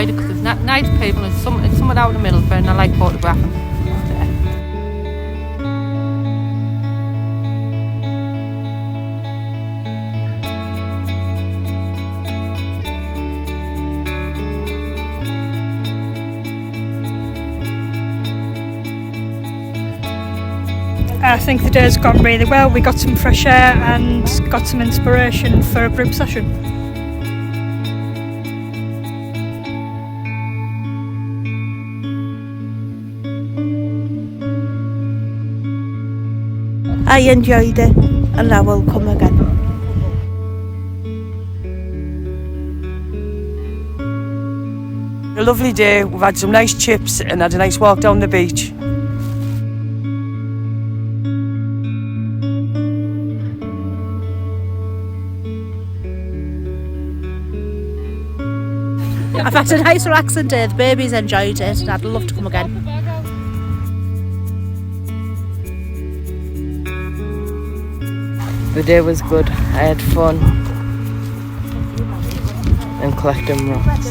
enjoyed it because it's nice people. It's somewhere out in Middlesbrough, and I like photographing. I think the day's gone really well. We got some fresh air and got some inspiration for a group session. I enjoyed it and I will come again. A lovely day. We've had some nice chips and had a nice walk down the beach. I've had a nice relaxing day, the babies enjoyed it and I'd love to come again. The day was good. I had fun and collecting rocks.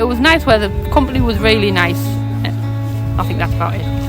It was nice weather. The company was really nice. I think that's about it.